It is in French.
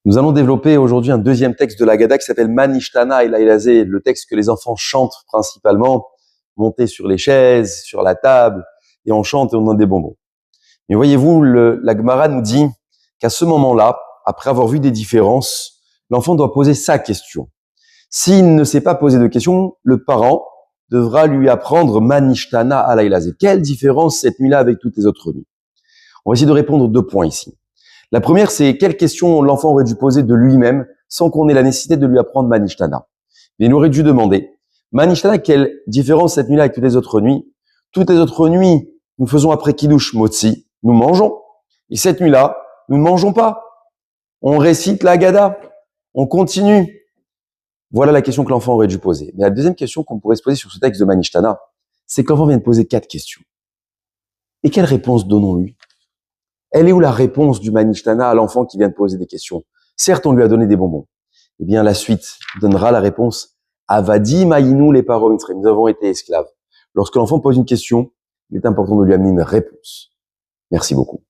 Nous allons développer aujourd'hui un deuxième texte de l'Agada qui s'appelle Manishtana El Ailazé, le texte que les enfants chantent principalement, montés sur les chaises, sur la table, et on chante et on donne des bonbons. Mais voyez-vous, la Gemara nous dit qu'à ce moment-là, après avoir vu des différences, l'enfant doit poser sa question. S'il ne sait pas poser de question, le parent devra lui apprendre Manishtana El Ailazé. Quelle différence cette nuit-là avec toutes les autres nuits? On va essayer de répondre aux 2 points ici. La première, c'est quelle question l'enfant aurait dû poser de lui-même sans qu'on ait la nécessité de lui apprendre Manishtana. Mais il aurait dû demander, Manishtana, quelle différence cette nuit-là avec toutes les autres nuits? Toutes les autres nuits, nous faisons après Kiddush Motzi, nous mangeons. Et cette nuit-là, nous ne mangeons pas. On récite la Haggadah. On continue. Voilà la question que l'enfant aurait dû poser. Mais la deuxième question qu'on pourrait se poser sur ce texte de Manishtana, c'est que l'enfant vient de poser 4 questions. Et quelle réponse donnons-lui? Elle est où la réponse du Manishtana à l'enfant qui vient de poser des questions? Certes, on lui a donné des bonbons. Eh bien, la suite donnera la réponse. Avadi maïnou les paro mitzrayim. Nous avons été esclaves. Lorsque l'enfant pose une question, il est important de lui amener une réponse. Merci beaucoup.